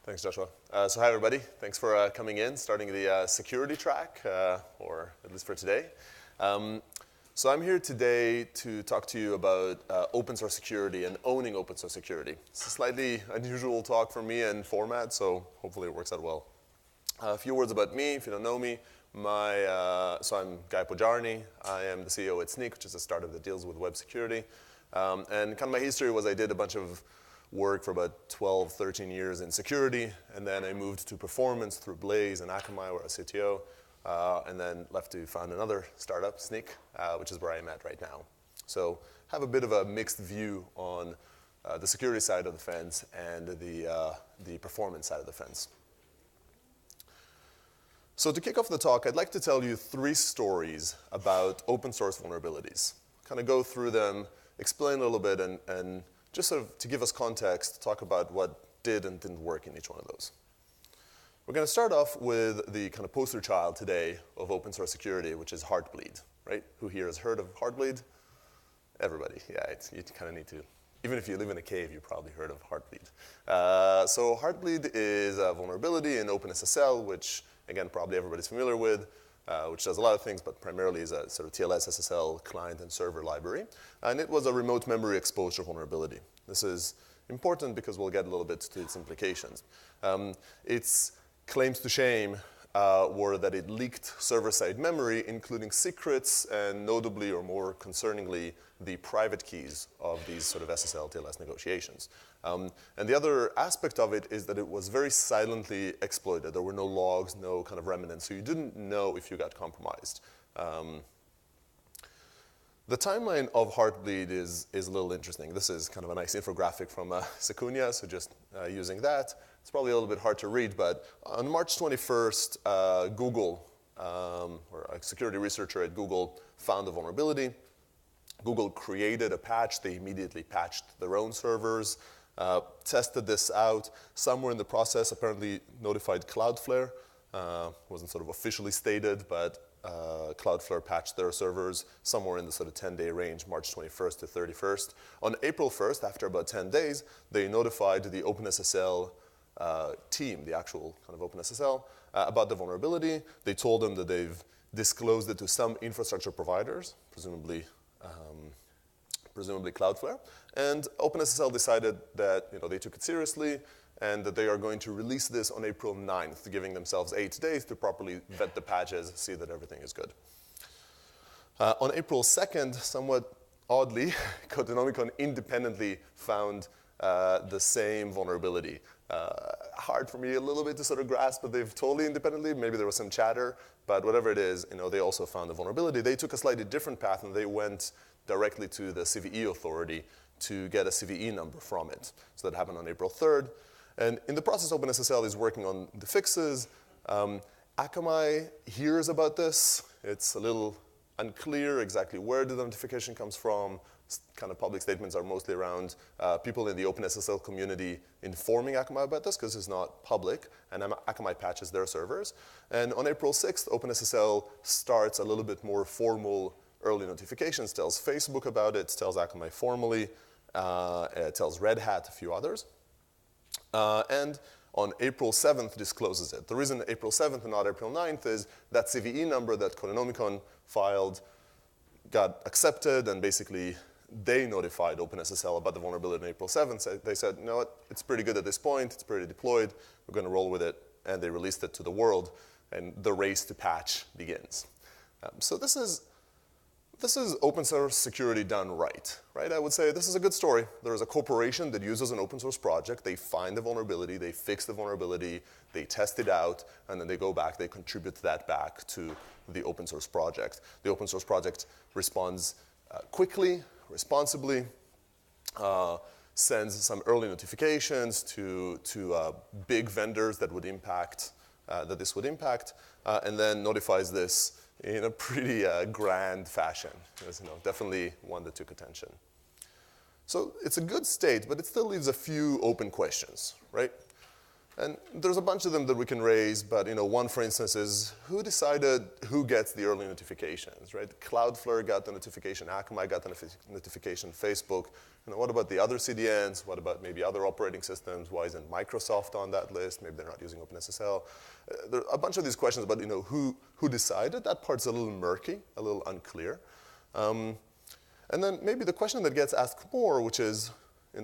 Thanks, Joshua. So hi, everybody. Thanks for coming in, starting the security track, or at least for today. So I'm here today to talk to you about open source security and owning open source security. It's a slightly unusual talk for me and format, so hopefully it works out well. A few words about me, if you don't know me. So I'm Guy Pojarny. I am the CEO at Snyk, which is a startup that deals with web security. And kind of my history was I did a bunch of work for about 12, 13 years in security, and then I moved to performance through Blaze and Akamai, where I was CTO, and then left to found another startup, Snyk, which is where I'm at right now. So have a bit of a mixed view on the security side of the fence and the performance side of the fence. So to kick off the talk, I'd like to tell you 3 stories about open source vulnerabilities. Kind of go through them, explain a little bit, and just sort of to give us context, talk about what did and didn't work in each one of those. We're going to start off with the kind of poster child today of open source security, which is Heartbleed, right? Who here has heard of Heartbleed? Everybody, yeah, you kind of need to. Even if you live in a cave, you probably heard of Heartbleed. So Heartbleed is a vulnerability in OpenSSL, which, again, probably everybody's familiar with, which does a lot of things, but primarily is a sort of TLS SSL client and server library. And it was a remote memory exposure vulnerability. This is important because we'll get a little bit to its implications. Its claims to shame were that it leaked server-side memory, including secrets, and notably, or more concerningly, the private keys of these sort of SSL TLS negotiations. And the other aspect of it is that it was very silently exploited. There were no logs, no kind of remnants, so you didn't know if you got compromised. The timeline of Heartbleed is a little interesting. This is kind of a nice infographic from Secunia, so just using that. It's probably a little bit hard to read, but on March 21st, Google, or a security researcher at Google, found a vulnerability. Google created a patch. They immediately patched their own servers, tested this out. Somewhere in the process, apparently notified Cloudflare. Wasn't sort of officially stated, but Cloudflare patched their servers somewhere in the sort of 10-day range, March 21st to 31st. On April 1st, after about 10 days, they notified the OpenSSL team, the actual kind of OpenSSL, about the vulnerability. They told them that they've disclosed it to some infrastructure providers, presumably Cloudflare. And OpenSSL decided that they took it seriously and that they are going to release this on April 9th, giving themselves 8 days to properly vet the patches, see that everything is good. On April 2nd, somewhat oddly, Codenomicon independently found the same vulnerability. Hard for me a little bit to sort of grasp, but they've totally independently, maybe there was some chatter, but whatever it is, they also found the vulnerability. They took a slightly different path, and they went directly to the CVE authority to get a CVE number from it. So that happened on April 3rd. And in the process, OpenSSL is working on the fixes. Akamai hears about this. It's a little unclear exactly where the notification comes from. Kind of public statements are mostly around people in the OpenSSL community informing Akamai about this because it's not public, and Akamai patches their servers. And on April 6th, OpenSSL starts a little bit more formal early notifications, tells Facebook about it, tells Akamai formally, tells Red Hat, a few others. And on April 7th, discloses it. The reason April 7th and not April 9th is that CVE number that Codenomicon filed got accepted, and basically they notified OpenSSL about the vulnerability on April 7th. They said, you know what, it's pretty good at this point, it's pretty deployed, we're going to roll with it, and they released it to the world, and the race to patch begins. So this is open source security done right? I would say this is a good story. There is a corporation that uses an open source project. They find the vulnerability, they fix the vulnerability, they test it out, and then they go back, they contribute that back to the open source project. The open source project responds quickly, responsibly, sends some early notifications to big vendors that would impact, this would impact, and then notifies this in a pretty grand fashion. It's, definitely one that took attention. So it's a good state, but it still leaves a few open questions, right? And there's a bunch of them that we can raise, but one, for instance, is who decided who gets the early notifications, right? Cloudflare got the notification, Akamai got the notification, Facebook. What about the other CDNs? What about maybe other operating systems? Why isn't Microsoft on that list? Maybe they're not using OpenSSL. There are a bunch of these questions about who decided. That part's a little murky, a little unclear. And then maybe the question that gets asked more, which is,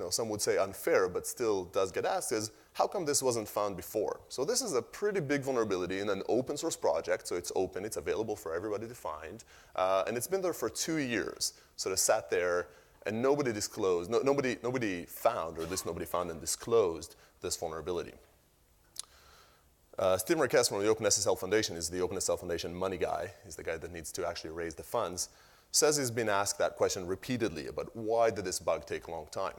some would say unfair, but still does get asked, is how come this wasn't found before? So this is a pretty big vulnerability in an open source project, so it's open, it's available for everybody to find, and it's been there for 2 years. So it sat there, and nobody disclosed, nobody found, or at least nobody found and disclosed this vulnerability. Steve Marquez from the OpenSSL Foundation is the OpenSSL Foundation money guy. He's the guy that needs to actually raise the funds. Says he's been asked that question repeatedly about why did this bug take a long time?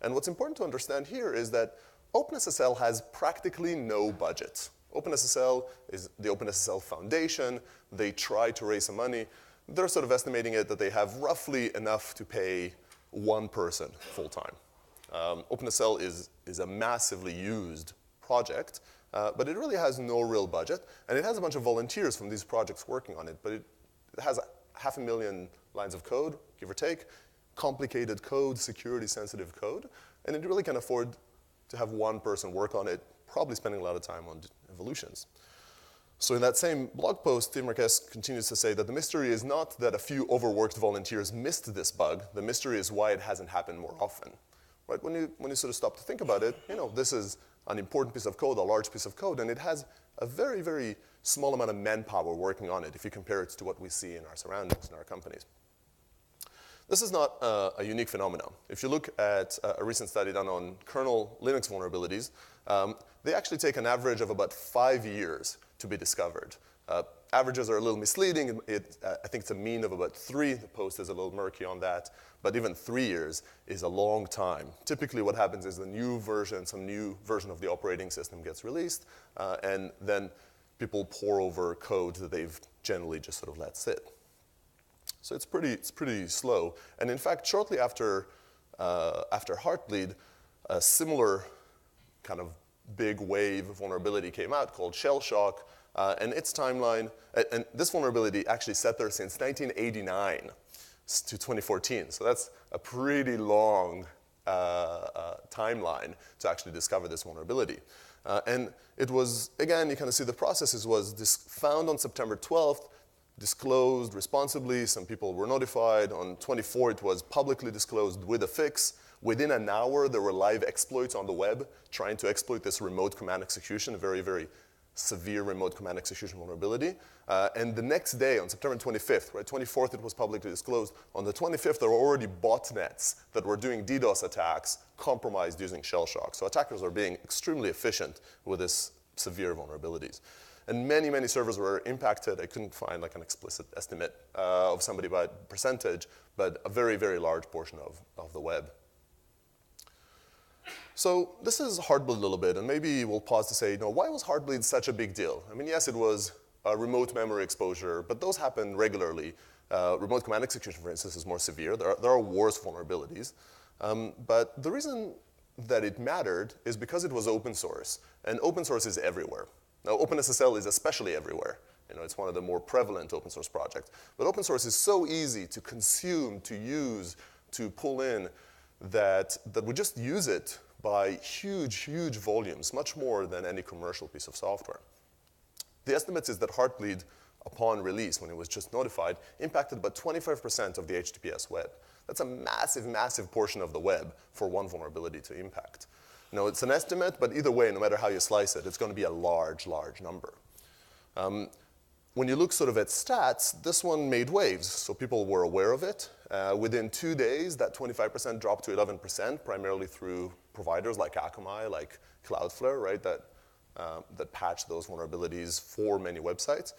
And what's important to understand here is that OpenSSL has practically no budget. OpenSSL is the OpenSSL Foundation. They try to raise some money. They're sort of estimating it that they have roughly enough to pay one person full-time. OpenSSL is a massively used project, but it really has no real budget. And it has a bunch of volunteers from these projects working on it, but it has 500,000 lines of code, give or take, complicated code, security-sensitive code, and it really can afford to have one person work on it, probably spending a lot of time on evolutions. So in that same blog post, Steve Marquez continues to say that the mystery is not that a few overworked volunteers missed this bug. The mystery is why it hasn't happened more often. Right? When you sort of stop to think about it, this is an important piece of code, a large piece of code, and it has a very, very small amount of manpower working on it if you compare it to what we see in our surroundings, in our companies. This is not a unique phenomenon. If you look at a recent study done on kernel Linux vulnerabilities, they actually take an average of about 5 years to be discovered. Averages are a little misleading. I think it's a mean of about 3. The post is a little murky on that. But even 3 years is a long time. Typically what happens is some new version of the operating system gets released, and then people pour over code that they've generally just sort of let sit. So it's pretty slow. And in fact, shortly after Heartbleed, a similar kind of big wave of vulnerability came out called Shell Shock, and its timeline, and this vulnerability actually sat there since 1989 to 2014. So that's a pretty long timeline to actually discover this vulnerability. And it was, again, you kind of see the processes was found on September 12th, disclosed responsibly. Some people were notified. On 24th, it was publicly disclosed with a fix. Within an hour, there were live exploits on the web trying to exploit this remote command execution, a very, very severe remote command execution vulnerability. And the next day, on September 25th, right, 24th, it was publicly disclosed. On the 25th, there were already botnets that were doing DDoS attacks compromised using shell shock. So attackers are being extremely efficient with this severe vulnerabilities. And many, many servers were impacted. I couldn't find like an explicit estimate of somebody by percentage, but a very, very large portion of the web. So this is Heartbleed a little bit, and maybe we'll pause to say, why was Heartbleed such a big deal? I mean, yes, it was a remote memory exposure, but those happen regularly. Remote command execution, for instance, is more severe. There are worse vulnerabilities. But the reason that it mattered is because it was open source, and open source is everywhere. Now, OpenSSL is especially everywhere. It's one of the more prevalent open source projects. But open source is so easy to consume, to use, to pull in, that we just use it by huge, huge volumes, much more than any commercial piece of software. The estimate is that Heartbleed, upon release, when it was just notified, impacted about 25% of the HTTPS web. That's a massive, massive portion of the web for one vulnerability to impact. It's an estimate, but either way, no matter how you slice it, it's going to be a large, large number. When you look sort of at stats, this one made waves, so people were aware of it. Within 2 days, that 25% dropped to 11%, primarily through providers like Akamai, like Cloudflare, right, that patched those vulnerabilities for many websites.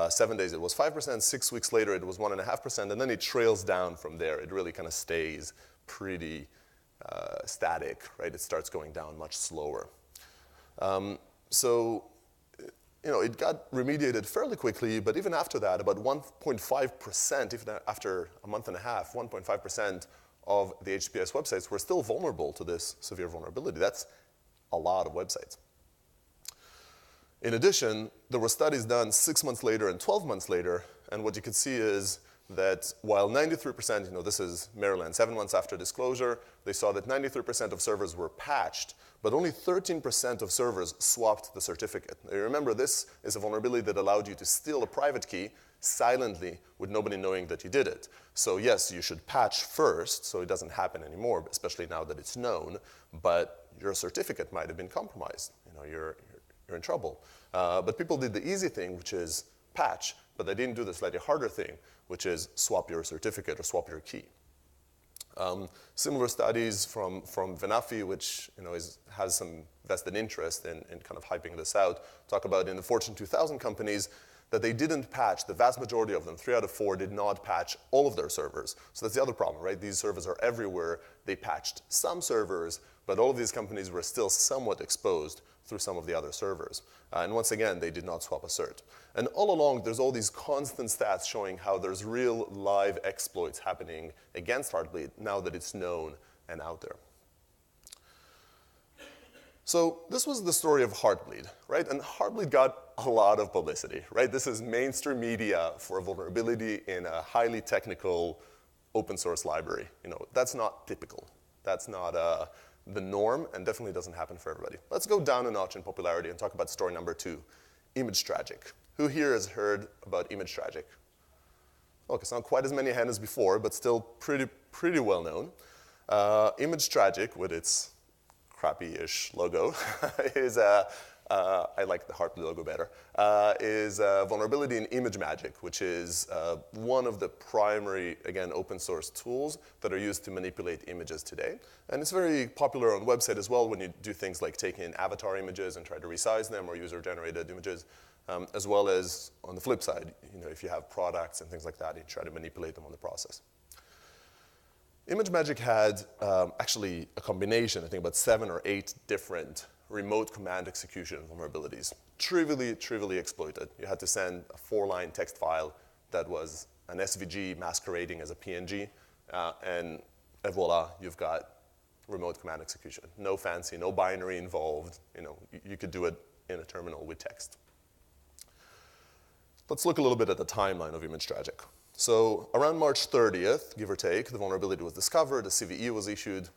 7 days, it was 5%. 6 weeks later, it was 1.5%, and then it trails down from there. It really kind of stays pretty static, right? It starts going down much slower. It got remediated fairly quickly, but even after that, about 1.5%, even after a month and a half, 1.5% of the HTTPS websites were still vulnerable to this severe vulnerability. That's a lot of websites. In addition, there were studies done 6 months later and 12 months later, and what you can see is that while 93%, this is Maryland, 7 months after disclosure, they saw that 93% of servers were patched, but only 13% of servers swapped the certificate. Now, remember, this is a vulnerability that allowed you to steal a private key silently with nobody knowing that you did it. So yes, you should patch first so it doesn't happen anymore, especially now that it's known, but your certificate might have been compromised. You're in trouble. But people did the easy thing, which is patch, but they didn't do the slightly harder thing, which is swap your certificate or swap your key. Similar studies from Venafi, which has some vested interest in kind of hyping this out, talk about in the Fortune 2000 companies that they didn't patch. The vast majority of them, 3 out of 4, did not patch all of their servers. So that's the other problem, right? These servers are everywhere. They patched some servers, but all of these companies were still somewhat exposed through some of the other servers. And once again, they did not swap a cert. And all along, there's all these constant stats showing how there's real live exploits happening against Heartbleed now that it's known and out there. So this was the story of Heartbleed, right? And Heartbleed got a lot of publicity, right? This is mainstream media for a vulnerability in a highly technical open source library. That's not typical. That's not the norm, and definitely doesn't happen for everybody. Let's go down a notch in popularity and talk about story number 2, Image Tragic. Who here has heard about Image Tragic? Okay, it's not quite as many hands as before, but still pretty well known. Image Tragic, with its crappy-ish logo, is I like the Heartbleed logo better, is a vulnerability in image magic, which is one of the primary, again, open source tools that are used to manipulate images today. And it's very popular on the website as well when you do things like take in avatar images and try to resize them, or user-generated images, as well as on the flip side, if you have products and things like that, you try to manipulate them on the process. Image magic had actually a combination, I think about 7 or 8 different remote command execution vulnerabilities, trivially exploited. You had to send a 4-line text file that was an SVG masquerading as a PNG, and voila, you've got remote command execution. No fancy, no binary involved. You could do it in a terminal with text. Let's look a little bit at the timeline of Image Tragic. So around March 30th, give or take, the vulnerability was discovered, a CVE was issued.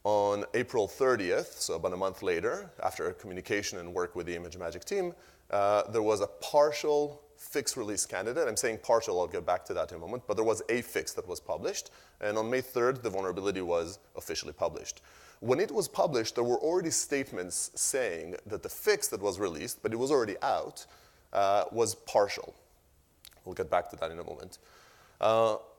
On April 30th, so about a month later, after communication and work with the Image Magic team, there was a partial fix release candidate. I'm saying partial, I'll get back to that in a moment, but there was a fix that was published. And on May 3rd, the vulnerability was officially published. When it was published, there were already statements saying that the fix that was released, but it was already out, was partial. We'll get back to that in a moment.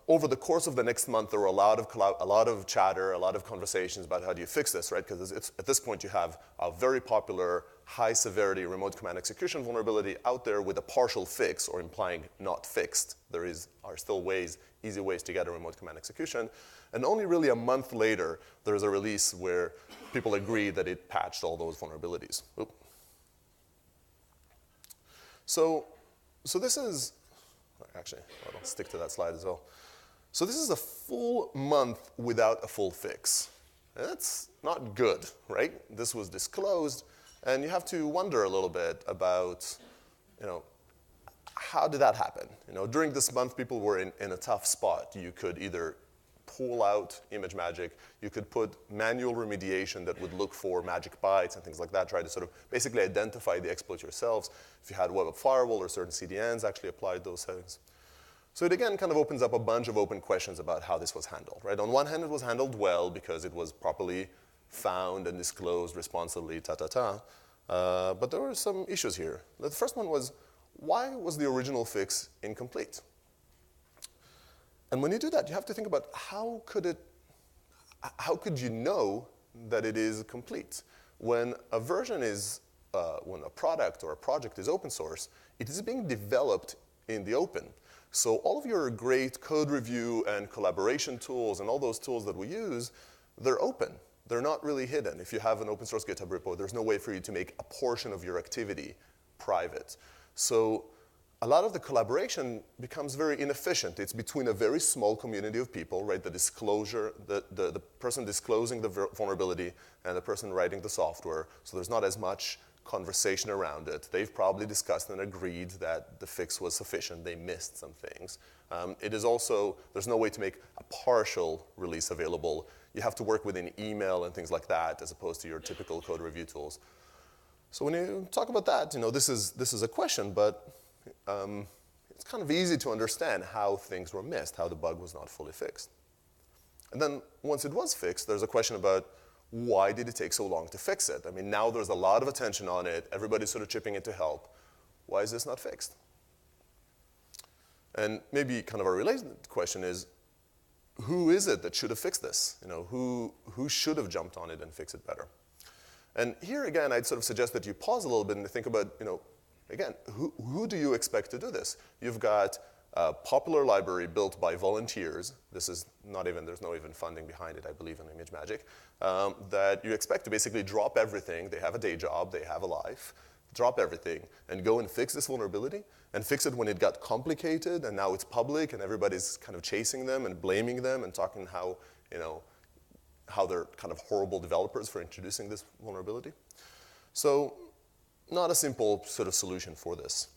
Over the course of the next month, there were a lot of chatter, a lot of conversations about how do you fix this, right? Because at this point, you have a very popular, high-severity remote command execution vulnerability out there with a partial fix, or implying not fixed. There are still easy ways to get a remote command execution. And only really a month later, there's a release where people agree that it patched all those vulnerabilities. Oop. So this is, actually, I'll stick to that slide as well. So this is a full month without a full fix. And that's not good, right? This was disclosed, and you have to wonder a little bit about, how did that happen? During this month, people were in a tough spot. You could either pull out Image Magic, you could put manual remediation that would look for magic bytes and things like that, try to sort of basically identify the exploit yourselves. If you had Web App Firewall or certain CDNs actually applied those settings. So it again kind of opens up a bunch of open questions about how this was handled, right? On one hand, it was handled well because it was properly found and disclosed responsibly, but there were some issues here. The first one was, why was the original fix incomplete? And when you do that, you have to think about how could you know that it is complete? When a version is, when a product or a project is open source, it is being developed in the open. So all of your great code review and collaboration tools and all those tools that we use, they're open. They're not really hidden. If you have an open source GitHub repo, there's no way for you to make a portion of your activity private. So a lot of the collaboration becomes very inefficient. It's between a very small community of people, right? The disclosure, the person disclosing the vulnerability and the person writing the software. So there's not as much conversation around it. They've probably discussed and agreed that the fix was sufficient. They missed some things. It is also, there's no way to make a partial release available. You have to work within email and things like that as opposed to your typical code review tools. So when you talk about that, this is a question, but it's kind of easy to understand how things were missed, how the bug was not fully fixed. And then once it was fixed, there's a question about why did it take so long to fix it? I mean, now there's a lot of attention on it. Everybody's sort of chipping in to help. Why is this not fixed? And maybe kind of a related question is, who is it that should have fixed this? Who should have jumped on it and fixed it better? And here again, I'd sort of suggest that you pause a little bit and think about, again, who do you expect to do this? You've got a popular library built by volunteers. This is not even, there's no even funding behind it, I believe, in ImageMagick, that you expect to basically drop everything. They have a day job, they have a life. Drop everything and go and fix this vulnerability and fix it when it got complicated and now it's public and everybody's kind of chasing them and blaming them and talking how, how they're kind of horrible developers for introducing this vulnerability. So not a simple sort of solution for this.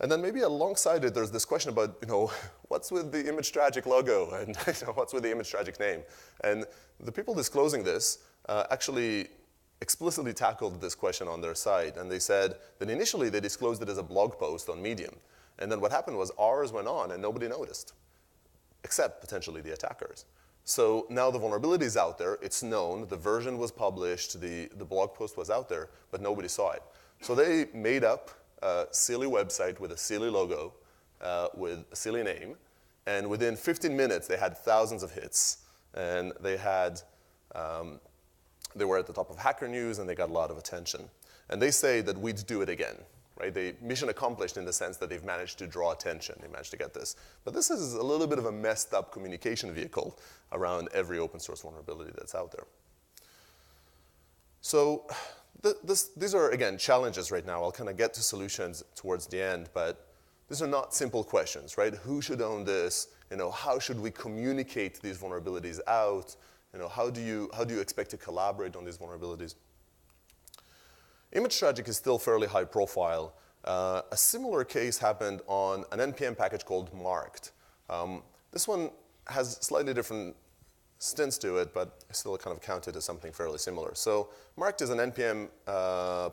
And then maybe alongside it, there's this question about, what's with the ImageTragic logo and what's with the ImageTragic name? And the people disclosing this actually explicitly tackled this question on their site. And they said that initially they disclosed it as a blog post on Medium. And then what happened was hours went on and nobody noticed, except potentially the attackers. So now the vulnerability is out there. It's known. The version was published. The blog post was out there, but nobody saw it. So they made up a silly website with a silly logo, with a silly name. And within 15 minutes, they had thousands of hits. And they had, they were at the top of Hacker News, and they got a lot of attention. And they say that we'd do it again, right? They mission accomplished in the sense that they've managed to draw attention. They managed to get this. But this is a little bit of a messed up communication vehicle around every open source vulnerability that's out there. So these are, again, challenges right now. I'll kind of get to solutions towards the end, but these are not simple questions, right? Who should own this? How should we communicate these vulnerabilities out? How do you expect to collaborate on these vulnerabilities? ImageTragic is still fairly high profile. A similar case happened on an NPM package called Marked. This one has slightly different stints to it, but I still kind of count it as something fairly similar. So Marked is an NPM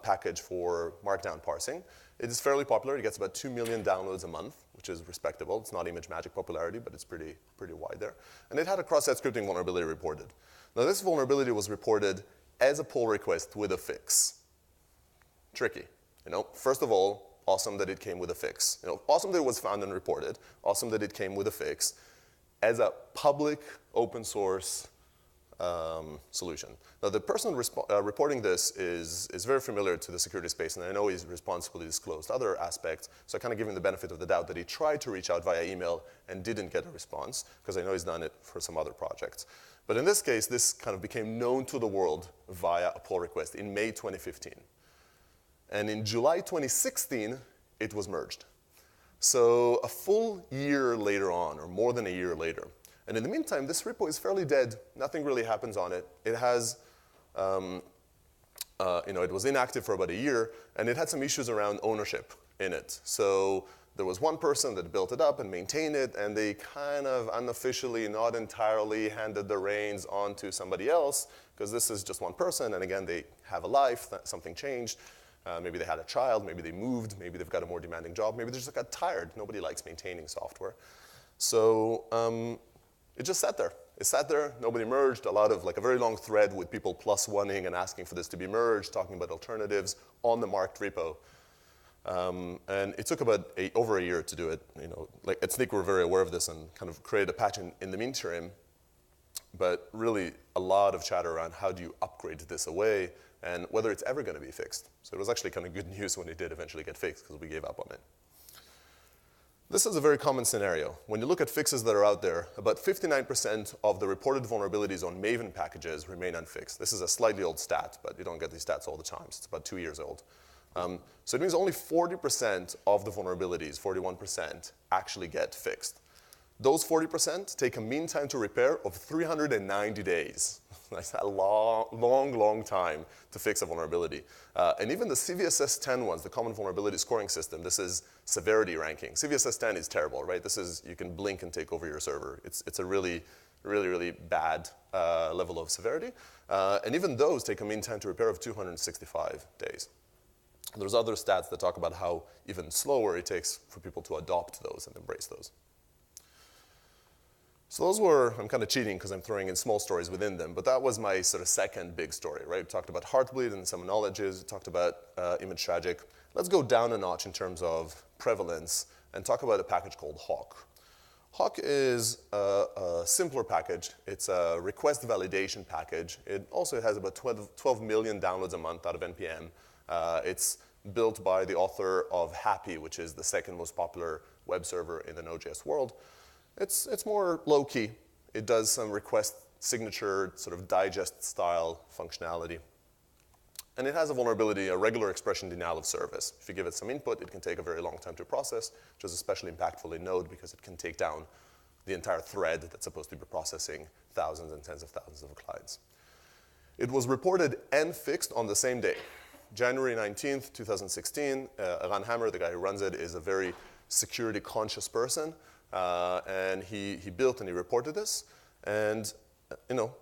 package for markdown parsing. It is fairly popular. It gets about 2 million downloads a month, which is respectable. It's not ImageMagick popularity, but it's pretty wide there. And it had a cross-site scripting vulnerability reported. Now this vulnerability was reported as a pull request with a fix. Tricky. First of all, awesome that it came with a fix. Awesome that it was found and reported. Awesome that it came with a fix as a public open source solution. Now the person reporting this is very familiar to the security space, and I know he's responsibly disclosed other aspects, so I kind of give him the benefit of the doubt that he tried to reach out via email and didn't get a response, because I know he's done it for some other projects. But in this case, this kind of became known to the world via a pull request in May 2015. And in July 2016, it was merged. So a full year later on, or more than a year later. And in the meantime, this repo is fairly dead. Nothing really happens on it. It has, it was inactive for about a year, and it had some issues around ownership in it. So there was one person that built it up and maintained it, and they kind of unofficially, not entirely, handed the reins on to somebody else, because this is just one person, and again, they have a life, something changed. Maybe they had a child, maybe they moved, maybe they've got a more demanding job, maybe they just got tired. Nobody likes maintaining software. So it just sat there. It sat there, nobody merged, a lot of, a very long thread with people +1ing and asking for this to be merged, talking about alternatives on the Marked repo. And it took about over a year to do it. At Snyk we're very aware of this and kind of created a patch in the interim. But really, a lot of chatter around how do you upgrade this away and whether it's ever going to be fixed. So it was actually kind of good news when it did eventually get fixed, because we gave up on it. This is a very common scenario. When you look at fixes that are out there, about 59% of the reported vulnerabilities on Maven packages remain unfixed. This is a slightly old stat, but you don't get these stats all the time. It's about 2 years old. So it means only 40% of the vulnerabilities, 41%, actually get fixed. Those 40% take a mean time to repair of 390 days. That's a long time to fix a vulnerability. And even the CVSS 10 ones, the Common Vulnerability Scoring System, this is severity ranking. CVSS 10 is terrible, right? This is, you can blink and take over your server. It's a really bad level of severity. And even those take a mean time to repair of 265 days. There's other stats that talk about how even slower it takes for people to adopt those and embrace those. So those were, I'm kind of cheating because I'm throwing in small stories within them, but that was my sort of second big story, right? We talked about Heartbleed and some knowledges, we talked about Image Tragic. Let's go down a notch in terms of prevalence and talk about a package called Hawk. Hawk is a simpler package. It's a request validation package. It also has about 12 million downloads a month out of NPM. It's built by the author of Happy, which is the second most popular web server in the Node.js world. It's more low-key. It does some request signature sort of digest style functionality. And it has a vulnerability, a regular expression denial of service. If you give it some input, it can take a very long time to process, which is especially impactful in Node because it can take down the entire thread that's supposed to be processing thousands and tens of thousands of clients. It was reported and fixed on the same day. January 19th, 2016, Eran Hammer, the guy who runs it, is a very security-conscious person. And he built and he reported this. And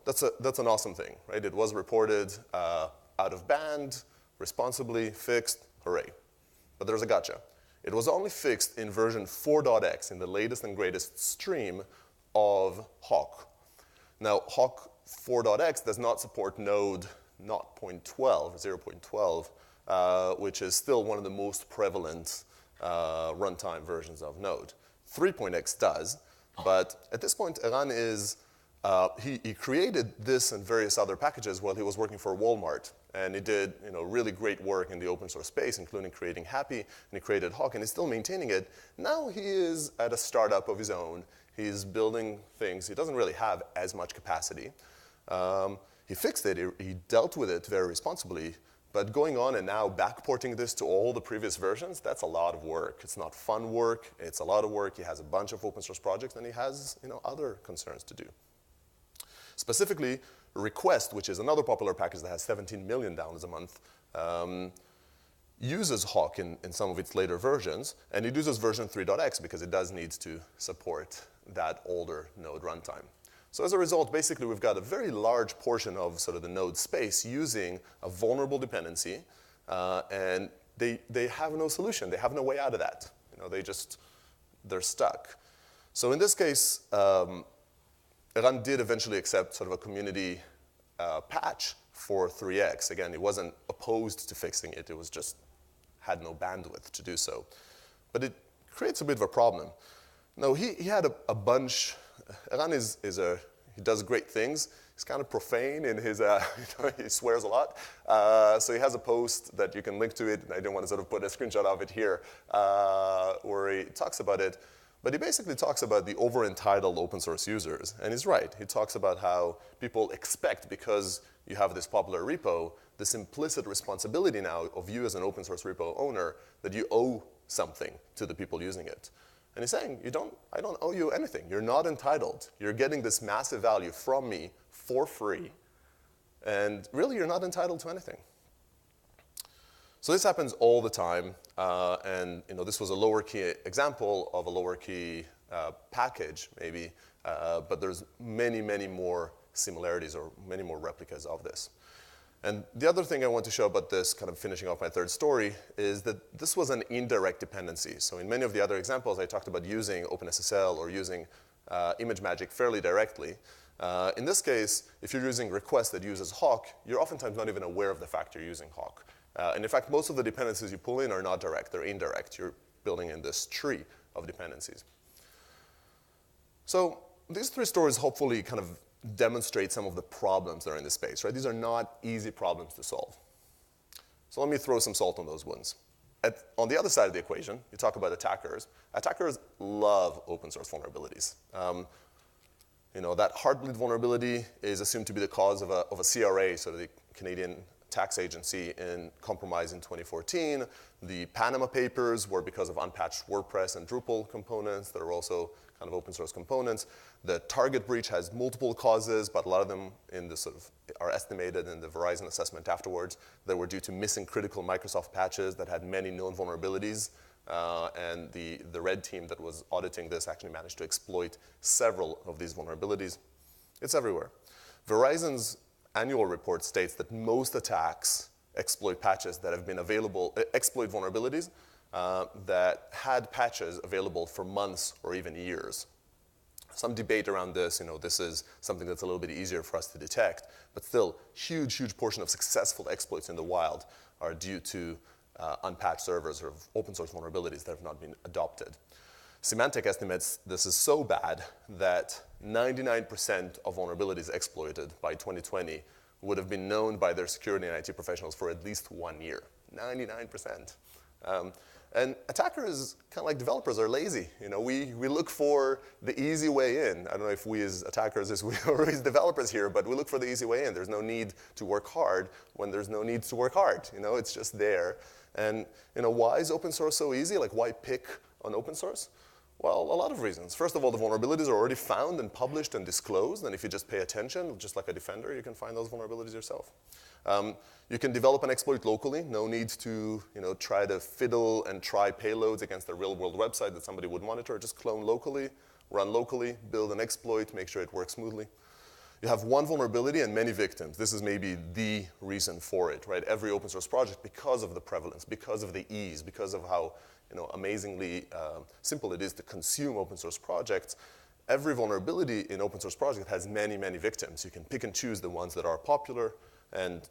that's an awesome thing, right? It was reported out of band, responsibly, fixed, hooray. But there's a gotcha. It was only fixed in version 4.x, in the latest and greatest stream of Hawk. Now, Hawk 4.x does not support Node 0.12, which is still one of the most prevalent runtime versions of Node. 3.x does, but at this point, Eran is, he created this and various other packages while he was working for Walmart. And he did really great work in the open source space, including creating Happy, and he created Hawk, and he's still maintaining it. Now he is at a startup of his own. He's building things. He doesn't really have as much capacity. He fixed it. He dealt with it very responsibly. But going on and now backporting this to all the previous versions, that's a lot of work. It's not fun work. It's a lot of work. He has a bunch of open source projects, and he has other concerns to do. Specifically, Request, which is another popular package that has 17 million downloads a month, uses Hawk in some of its later versions, and it uses version 3.x because it does need to support that older Node runtime. So as a result, basically, we've got a very large portion of sort of the Node space using a vulnerable dependency, and they have no solution. They have no way out of that. They're stuck. So in this case, Eran did eventually accept sort of a community patch for 3x. Again, he wasn't opposed to fixing it. It was just had no bandwidth to do so. But it creates a bit of a problem. Now, he had a bunch. Eran he does great things. He's kind of profane in his, he swears a lot. So he has a post that you can link to it, and I don't want to sort of put a screenshot of it here, where he talks about it. But he basically talks about the over-entitled open source users. And he's right. He talks about how people expect, because you have this popular repo, this implicit responsibility now of you as an open source repo owner that you owe something to the people using it. And he's saying, I don't owe you anything. You're not entitled. You're getting this massive value from me for free. And really, you're not entitled to anything. So this happens all the time. And this was a lower key example of a lower key package, maybe. But there's many, many more similarities or many more replicas of this. And the other thing I want to show about this, kind of finishing off my third story, is that this was an indirect dependency. So in many of the other examples, I talked about using OpenSSL or using ImageMagick fairly directly. In this case, if you're using Request that uses Hawk, you're oftentimes not even aware of the fact you're using Hawk. And in fact, most of the dependencies you pull in are not direct. They're indirect. You're building in this tree of dependencies. So these three stories hopefully kind of demonstrate some of the problems that are in this space, right? These are not easy problems to solve. So let me throw some salt on those wounds. On the other side of the equation, you talk about attackers. Attackers love open source vulnerabilities. That Heartbleed vulnerability is assumed to be the cause of a CRA, so the Canadian tax agency, in compromise in 2014. The Panama Papers were because of unpatched WordPress and Drupal components that are also kind of open source components. The target breach has multiple causes, but a lot of them in the sort of are estimated in the Verizon assessment afterwards that were due to missing critical Microsoft patches that had many known vulnerabilities. And the red team that was auditing this actually managed to exploit several of these vulnerabilities. It's everywhere. Verizon's annual report states that most attacks exploit patches that have been available, exploit vulnerabilities that had patches available for months or even years. Some debate around this, this is something that's a little bit easier for us to detect, but still, huge portion of successful exploits in the wild are due to unpatched servers or open source vulnerabilities that have not been adopted. Symantec estimates this is so bad that 99% of vulnerabilities exploited by 2020 would have been known by their security and IT professionals for at least 1 year. 99%. And attackers, kind of like developers, are lazy. We look for the easy way in. I don't know if we as attackers or as developers here, but we look for the easy way in. There's no need to work hard when there's no need to work hard. It's just there. And why is open source so easy? Like, why pick on open source? Well, a lot of reasons. First of all, the vulnerabilities are already found and published and disclosed, and if you just pay attention, just like a defender, you can find those vulnerabilities yourself. You can develop an exploit locally. No need to try to fiddle and try payloads against a real-world website that somebody would monitor. Just clone locally, run locally, build an exploit, make sure it works smoothly. You have one vulnerability and many victims. This is maybe the reason for it, right? Every open source project, because of the prevalence, because of the ease, because of how amazingly simple it is to consume open source projects, every vulnerability in open source project has many victims. You can pick and choose the ones that are popular and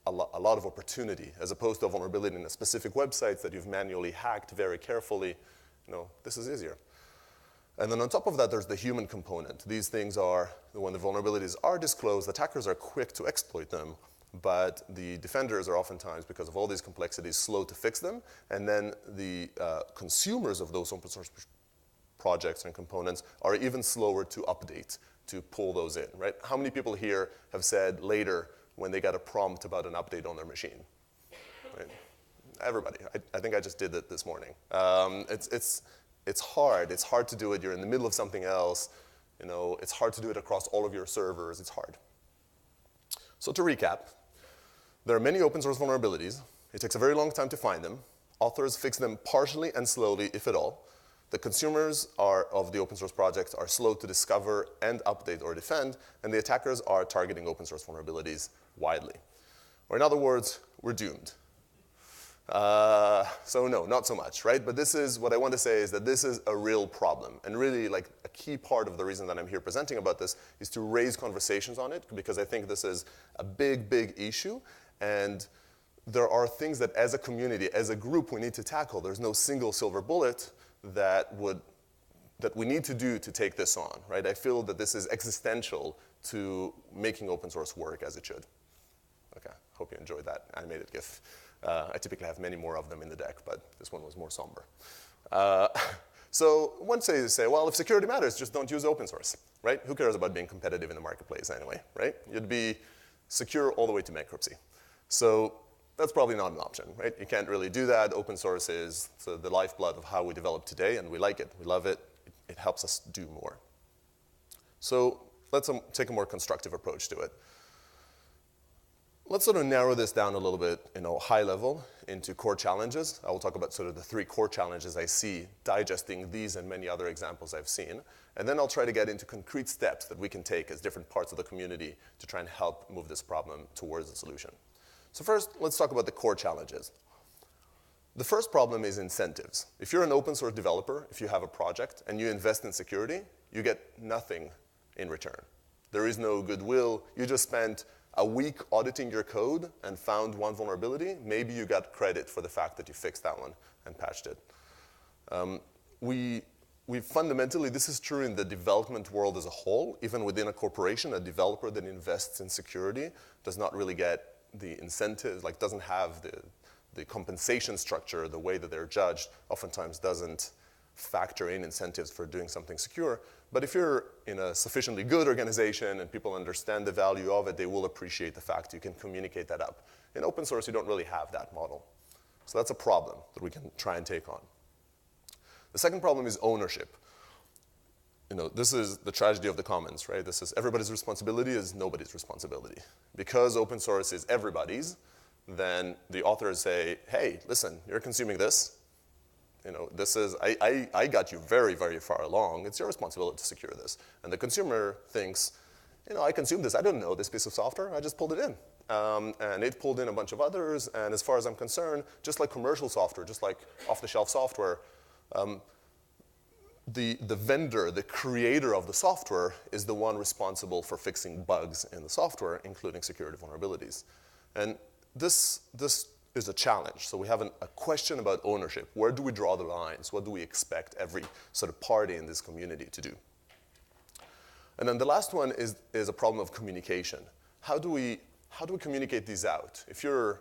a lot of opportunity, as opposed to a vulnerability in a specific website that you've manually hacked very carefully. This is easier. And then on top of that, there's the human component. These things are, when the vulnerabilities are disclosed, attackers are quick to exploit them, but the defenders are oftentimes, because of all these complexities, slow to fix them. And then the consumers of those open source projects and components are even slower to update, to pull those in, right? How many people here have said later when they got a prompt about an update on their machine? Right? Everybody. I think I just did it this morning. It's hard. It's hard to do it. You're in the middle of something else. It's hard to do it across all of your servers. It's hard. So to recap, there are many open source vulnerabilities. It takes a very long time to find them. Authors fix them partially and slowly, if at all. The consumers of the open source projects are slow to discover and update or defend, and the attackers are targeting open source vulnerabilities widely. Or in other words, we're doomed. So no, not so much, right? But this is, what I want to say is that this is a real problem. And really, like, a key part of the reason that I'm here presenting about this is to raise conversations on it, because I think this is a big issue. And there are things that as a community, as a group, we need to tackle. There's no single silver bullet that we need to do to take this on, right? I feel that this is existential to making open source work as it should. Okay, hope you enjoyed that animated GIF. I typically have many more of them in the deck, but this one was more somber. So once they say, well, if security matters, just don't use open source, right? Who cares about being competitive in the marketplace anyway, right? You'd be secure all the way to bankruptcy. So that's probably not an option, right? You can't really do that. Open source is the lifeblood of how we develop today, and we like it. We love it. It helps us do more. So let's take a more constructive approach to it. Let's sort of narrow this down a little bit, high level, into core challenges. I will talk about sort of the 3 core challenges I see, digesting these and many other examples I've seen. And then I'll try to get into concrete steps that we can take as different parts of the community to try and help move this problem towards a solution. So first, let's talk about the core challenges. The first problem is incentives. If you're an open source developer, if you have a project and you invest in security, you get nothing in return. There is no goodwill. You just spent a week auditing your code and found one vulnerability. Maybe you got credit for the fact that you fixed that one and patched it. We fundamentally, this is true in the development world as a whole. Even within a corporation, a developer that invests in security does not really get the incentives, like doesn't have the compensation structure, the way that they're judged, oftentimes doesn't factor in incentives for doing something secure. But if you're in a sufficiently good organization and people understand the value of it, they will appreciate the fact you can communicate that up. In open source, you don't really have that model. So that's a problem that we can try and take on. The second problem is ownership. this is the tragedy of the commons, right? This is everybody's responsibility is nobody's responsibility. Because open source is everybody's, then the authors say, hey, listen, you're consuming this. This is, I got you very, very far along. It's your responsibility to secure this. And the consumer thinks, I consumed this. I didn't know this piece of software. I just pulled it in. And it pulled in a bunch of others. And as far as I'm concerned, just like commercial software, just like off-the-shelf software, the vendor, the creator of the software, is the one responsible for fixing bugs in the software, including security vulnerabilities. And this is a challenge. So we have a question about ownership. Where do we draw the lines? What do we expect every sort of party in this community to do? And then the last one is a problem of communication. How do we communicate these out? If you're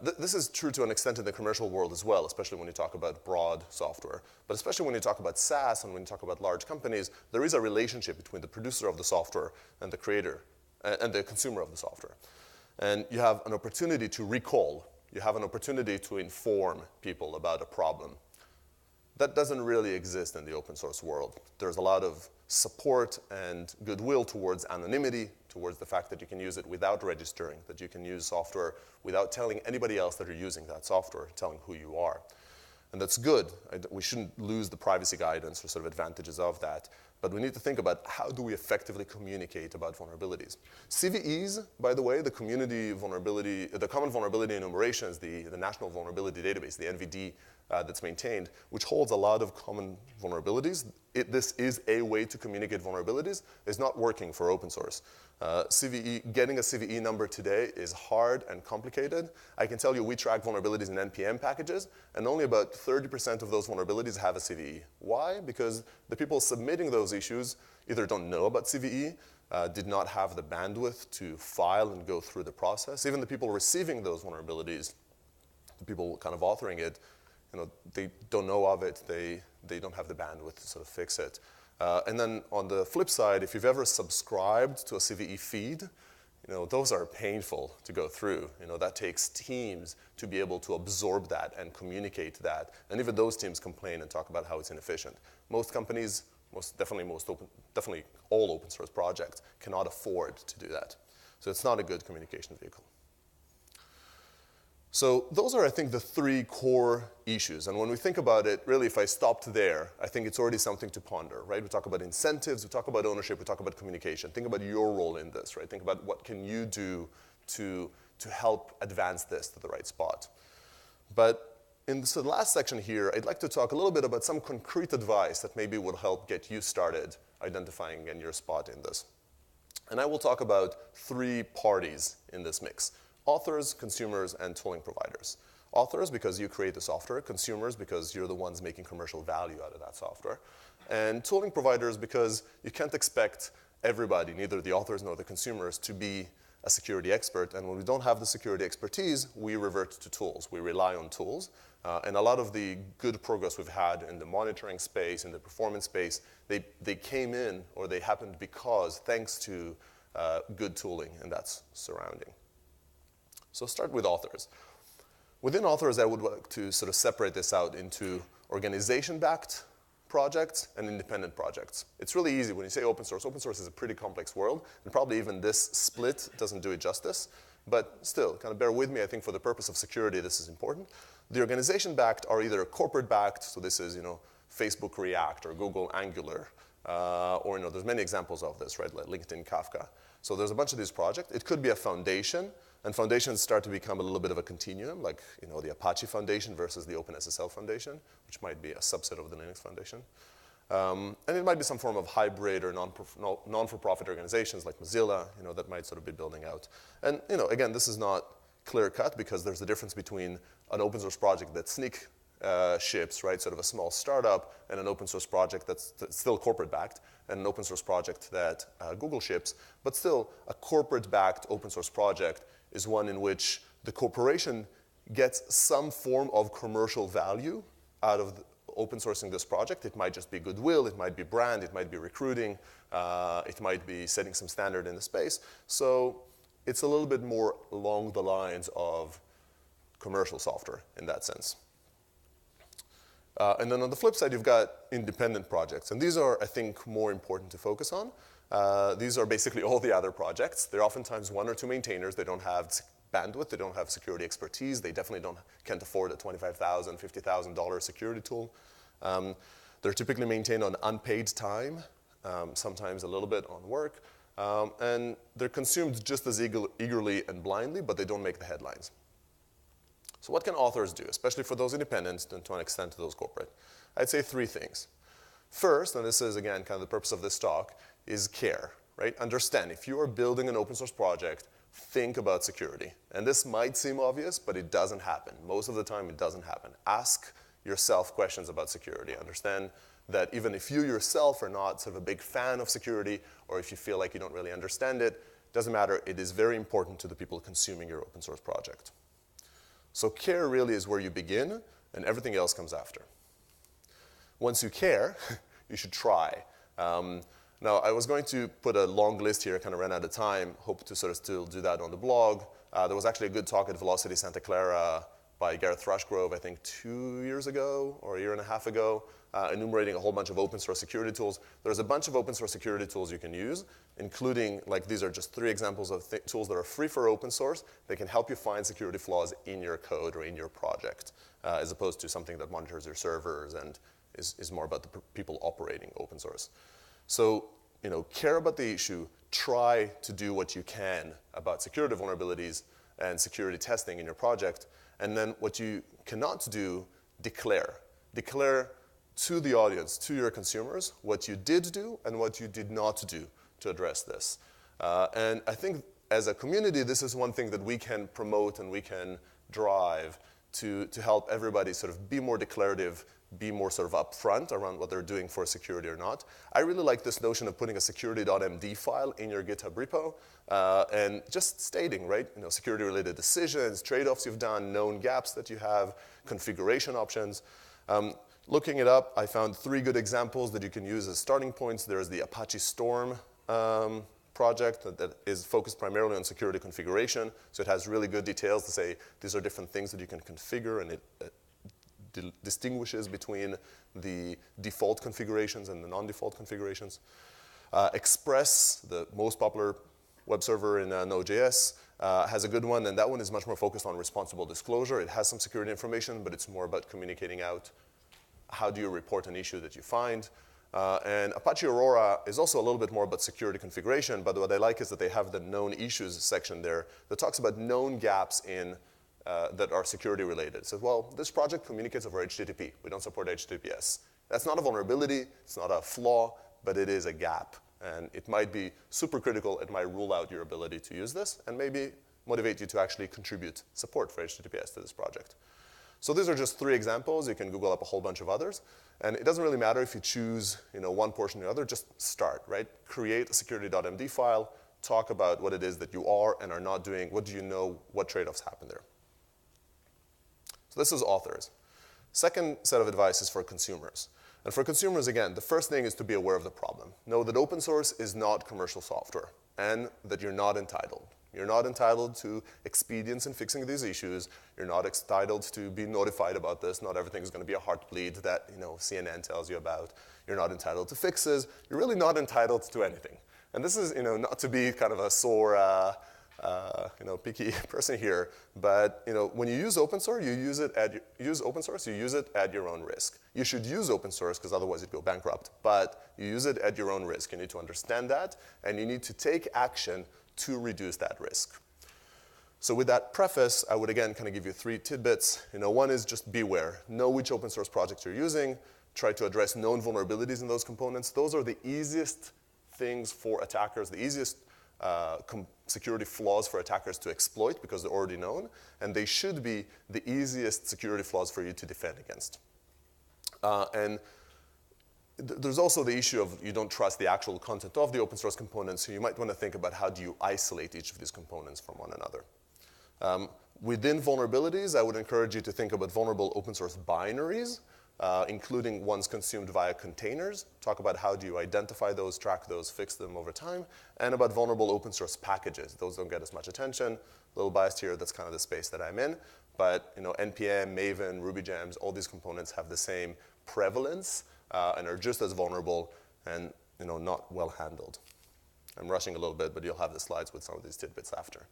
this is true to an extent in the commercial world as well, especially when you talk about broad software. But especially when you talk about SaaS and when you talk about large companies, there is a relationship between the producer of the software and the creator and the consumer of the software. And you have an opportunity to recall. You have an opportunity to inform people about a problem. That doesn't really exist in the open source world. There's a lot of support and goodwill towards anonymity, towards the fact that you can use it without registering, that you can use software without telling anybody else that you're using that software, telling who you are. And that's good. We shouldn't lose the privacy guidance or sort of advantages of that. But we need to think about how do we effectively communicate about vulnerabilities. CVEs, by the way, the community vulnerability, the common vulnerability enumerations, the National Vulnerability Database, the NVD that's maintained, which holds a lot of common vulnerabilities. This is a way to communicate vulnerabilities. It's not working for open source. Getting a CVE number today is hard and complicated. I can tell you we track vulnerabilities in NPM packages, and only about 30% of those vulnerabilities have a CVE. Why? Because the people submitting those issues either don't know about CVE, did not have the bandwidth to file and go through the process. Even the people receiving those vulnerabilities, the people kind of authoring it, they don't know of it. They don't have the bandwidth to sort of fix it. And then on the flip side, if you've ever subscribed to a CVE feed, those are painful to go through. That takes teams to be able to absorb that and communicate that. And even those teams complain and talk about how it's inefficient. Most companies, definitely all open source projects, cannot afford to do that. So it's not a good communication vehicle. So those are, I think, the three core issues. And when we think about it, really, if I stopped there, I think it's already something to ponder, right? We talk about incentives, we talk about ownership, we talk about communication. Think about your role in this, right? Think about what can you do to help advance this to the right spot. But in the last section here, I'd like to talk a little bit about some concrete advice that maybe would help get you started identifying in your spot in this. And I will talk about three parties in this mix. Authors, consumers, and tooling providers. Authors, because you create the software. Consumers, because you're the ones making commercial value out of that software. And tooling providers, because you can't expect everybody, neither the authors nor the consumers, to be a security expert. And when we don't have the security expertise, we revert to tools. We rely on tools. And a lot of the good progress we've had in the monitoring space, in the performance space, they came in, or they happened because, thanks to good tooling, and that's surrounding. So start with authors. Within authors, I would like to sort of separate this out into organization-backed projects and independent projects. It's really easy when you say open source. Open source is a pretty complex world, and probably even this split doesn't do it justice. But still, kind of bear with me. I think for the purpose of security, this is important. The organization-backed are either corporate-backed, so this is Facebook React or Google Angular, or there's many examples of this, right, like LinkedIn Kafka. So there's a bunch of these projects. It could be a foundation. And foundations start to become a little bit of a continuum, like the Apache Foundation versus the OpenSSL Foundation, which might be a subset of the Linux Foundation. And it might be some form of hybrid or non-for-profit organizations like Mozilla, that might sort of be building out. And again, this is not clear-cut because there's a difference between an open source project that Snyk ships, right, sort of a small startup, and an open source project that's still corporate-backed, and an open source project that Google ships. But still, a corporate-backed open source project is one in which the corporation gets some form of commercial value out of open sourcing this project. It might just be goodwill, it might be brand, it might be recruiting, it might be setting some standard in the space. So it's a little bit more along the lines of commercial software in that sense. And then on the flip side, you've got independent projects. And these are, I think, more important to focus on. These are basically all the other projects. They're oftentimes one or two maintainers. They don't have bandwidth. They don't have security expertise. They definitely can't afford a $25,000, $50,000 security tool. They're typically maintained on unpaid time, sometimes a little bit on work. And they're consumed just as eagerly and blindly, but they don't make the headlines. So what can authors do, especially for those independents and to an extent to those corporate? I'd say three things. First, and this is, again, kind of the purpose of this talk, is care, right? Understand, if you are building an open source project, think about security. And this might seem obvious, but it doesn't happen. Most of the time, it doesn't happen. Ask yourself questions about security. Understand that even if you yourself are not sort of a big fan of security, or if you feel like you don't really understand it, doesn't matter. It is very important to the people consuming your open source project. So care really is where you begin, and everything else comes after. Once you care, you should try. Now, I was going to put a long list here, kind of ran out of time, hope to sort of still do that on the blog. There was actually a good talk at Velocity Santa Clara by Gareth Thrushgrove, I think 2 years ago, or a year and a half ago, enumerating a whole bunch of open source security tools. There's a bunch of open source security tools you can use, including, like these are just 3 examples of tools that are free for open source. They can help you find security flaws in your code or in your project, as opposed to something that monitors your servers and is more about the people operating open source. So, care about the issue, try to do what you can about security vulnerabilities and security testing in your project, and then what you cannot do, declare. Declare to the audience, to your consumers, what you did do and what you did not do to address this. And I think as a community, this is one thing that we can promote and we can drive to help everybody sort of be more declarative, be more sort of upfront around what they're doing for security or not. I really like this notion of putting a security.md file in your GitHub repo and just stating, right, security-related decisions, trade-offs you've done, known gaps that you have, configuration options. Looking it up, I found 3 good examples that you can use as starting points. There's the Apache Storm project that is focused primarily on security configuration. So it has really good details to say these are different things that you can configure, and it distinguishes between the default configurations and the non-default configurations. Express, the most popular web server in Node.js, has a good one, and that one is much more focused on responsible disclosure. It has some security information, but it's more about communicating out how do you report an issue that you find. And Apache Aurora is also a little bit more about security configuration, but what I like is that they have the known issues section there that talks about known gaps in that are security related. So, well, this project communicates over HTTP. We don't support HTTPS. That's not a vulnerability, it's not a flaw, but it is a gap. And it might be super critical. It might rule out your ability to use this and maybe motivate you to actually contribute support for HTTPS to this project. So these are just 3 examples. You can Google up a whole bunch of others. And it doesn't really matter if you choose one portion or the other, just start, right? Create a security.md file, talk about what it is that you are and are not doing, what do you know, what trade-offs happen there. So this is authors. Second set of advice is for consumers. And for consumers, again, the first thing is to be aware of the problem. Know that open source is not commercial software and that you're not entitled. You're not entitled to expedience in fixing these issues. You're not entitled to be notified about this. Not everything is going to be a heartbleed that CNN tells you about. You're not entitled to fixes. You're really not entitled to anything. And this is not to be kind of a sore picky person here, but when you use open source, you use it at your own risk. You should use open source because otherwise you'd go bankrupt, but you use it at your own risk. You need to understand that, and you need to take action to reduce that risk. So with that preface, I would again kind of give you 3 tidbits. One is just beware. Know which open source projects you're using. Try to address known vulnerabilities in those components. Those are the easiest things for attackers, the easiest security flaws for attackers to exploit because they're already known, and they should be the easiest security flaws for you to defend against. And there's also the issue of you don't trust the actual content of the open source components, so you might want to think about how do you isolate each of these components from one another. Within vulnerabilities, I would encourage you to think about vulnerable open source binaries. including ones consumed via containers. Talk about how do you identify those, track those, fix them over time, and about vulnerable open source packages. Those don't get as much attention. A little biased here, that's kind of the space that I'm in. But NPM, Maven, RubyGems, all these components have the same prevalence and are just as vulnerable and not well handled. I'm rushing a little bit, but you'll have the slides with some of these tidbits after.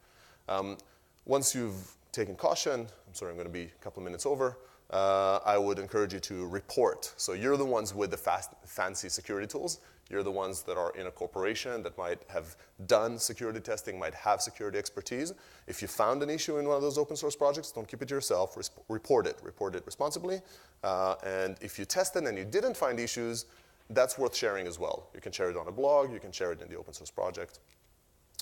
Once you've taken caution, I'm sorry, I'm going to be a couple of minutes over, I would encourage you to report. So you're the ones with the fancy security tools. You're the ones that are in a corporation that might have done security testing, might have security expertise. If you found an issue in one of those open source projects, don't keep it to yourself, report it responsibly. And if you tested and you didn't find issues, that's worth sharing as well. You can share it on a blog, you can share it in the open source project.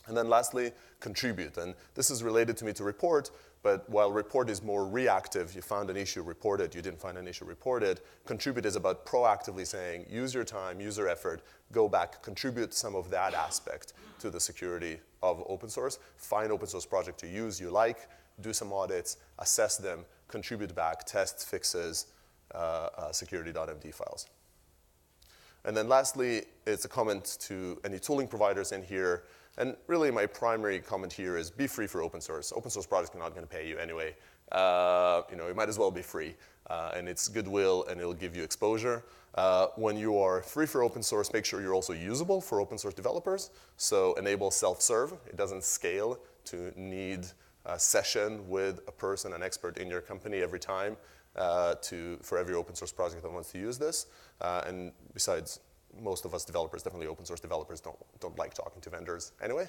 And then lastly, contribute. And this is related to me to report, but while report is more reactive, you found an issue, report it, you didn't find an issue, report it. Contribute is about proactively saying, use your time, use your effort, go back, contribute some of that aspect to the security of open source. Find open source project to use you like, do some audits, assess them, contribute back, test fixes, security.md files. And then lastly, it's a comment to any tooling providers in here. And really, my primary comment here is be free for open source. Open source projects are not going to pay you anyway. It might as well be free. And it's goodwill, and it'll give you exposure. When you are free for open source, make sure you're also usable for open source developers. So enable self-serve. It doesn't scale to need a session with a person, an expert in your company every time for every open source project that wants to use this. And besides, most of us developers, definitely open source developers, don't like talking to vendors anyway,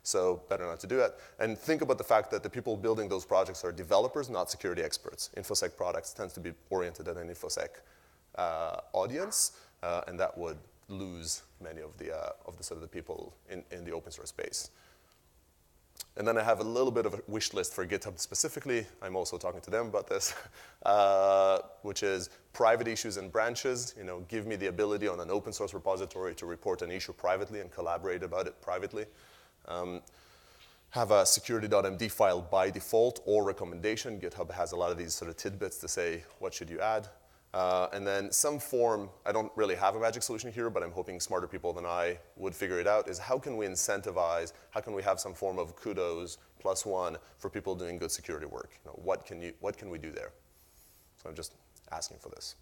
so better not to do that. And think about the fact that the people building those projects are developers, not security experts. InfoSec products tends to be oriented at an InfoSec audience, and that would lose many of the sort of the people in the open source space. And then I have a little bit of a wish list for GitHub specifically. I'm also talking to them about this, which is private issues and branches. Give me the ability on an open source repository to report an issue privately and collaborate about it privately. Have a security.md file by default or recommendation. GitHub has a lot of these sort of tidbits to say, what should you add? And then some form, I don't really have a magic solution here, but I'm hoping smarter people than I would figure it out, is how can we incentivize, how can we have some form of kudos +1 for people doing good security work? What can we do there? So I'm just asking for this.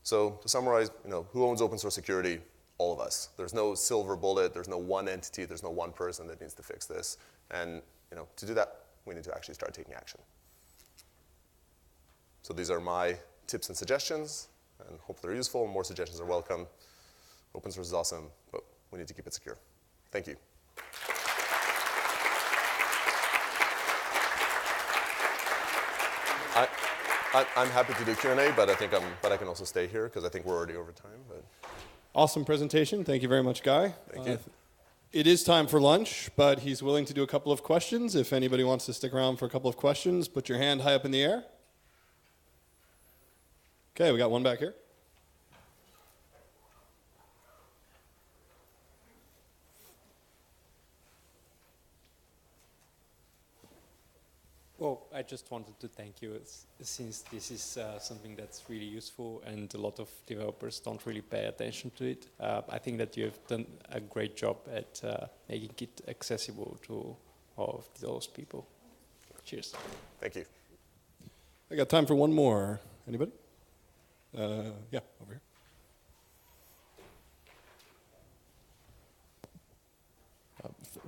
So to summarize, who owns open source security? All of us. There's no silver bullet, there's no one entity, there's no one person that needs to fix this. And to do that, we need to actually start taking action. So these are my tips and suggestions, and hope they're useful. More suggestions are welcome. Open source is awesome, but we need to keep it secure. Thank you. I'm happy to do Q&A, but I can also stay here because I think we're already over time. But. Awesome presentation. Thank you very much, Guy. Thank you. It is time for lunch, but he's willing to do a couple of questions. If anybody wants to stick around for a couple of questions, put your hand high up in the air. Okay, we got one back here. Well, I just wanted to thank you, since this is something that's really useful and a lot of developers don't really pay attention to it. I think that you have done a great job at making it accessible to all of those people. Cheers. Thank you. I got time for one more. Anybody? Yeah, over here.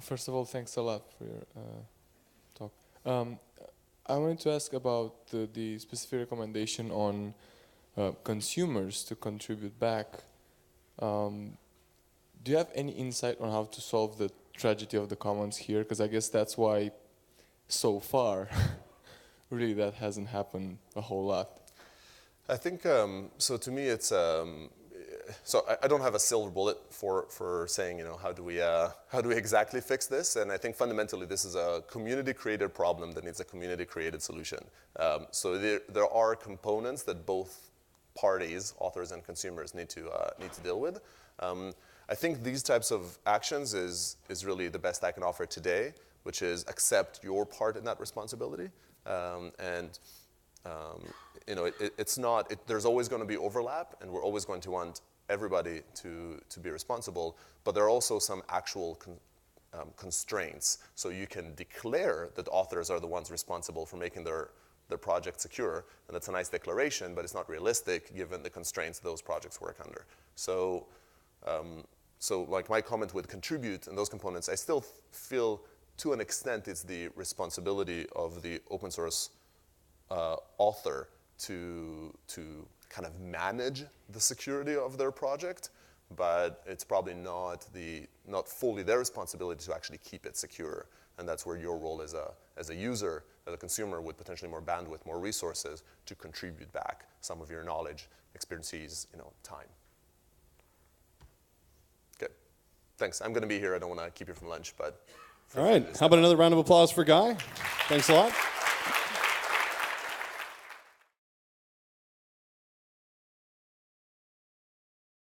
First of all, thanks a lot for your talk. I wanted to ask about the specific recommendation on consumers to contribute back. Do you have any insight on how to solve the tragedy of the commons here? Because I guess that's why, so far, really that hasn't happened a whole lot. I think, so to me it's, so I don't have a silver bullet for saying, how do we exactly fix this? And I think fundamentally this is a community-created problem that needs a community-created solution. So there are components that both parties, authors and consumers, need to deal with. I think these types of actions is really the best I can offer today, which is accept your part in that responsibility. And it's not. There's always going to be overlap, and we're always going to want everybody to be responsible. But there are also some actual constraints. So you can declare that authors are the ones responsible for making their project secure, and that's a nice declaration, but it's not realistic given the constraints those projects work under. So, like my comment with contribute and those components, I still feel to an extent it's the responsibility of the open source author to kind of manage the security of their project, but it's probably not fully their responsibility to actually keep it secure. And that's where your role as a user, as a consumer, with potentially more bandwidth, more resources, to contribute back some of your knowledge, expertise, time. Good. Thanks. I'm going to be here. I don't want to keep you from lunch, but. All right. How about another round of applause for Guy? Thanks a lot.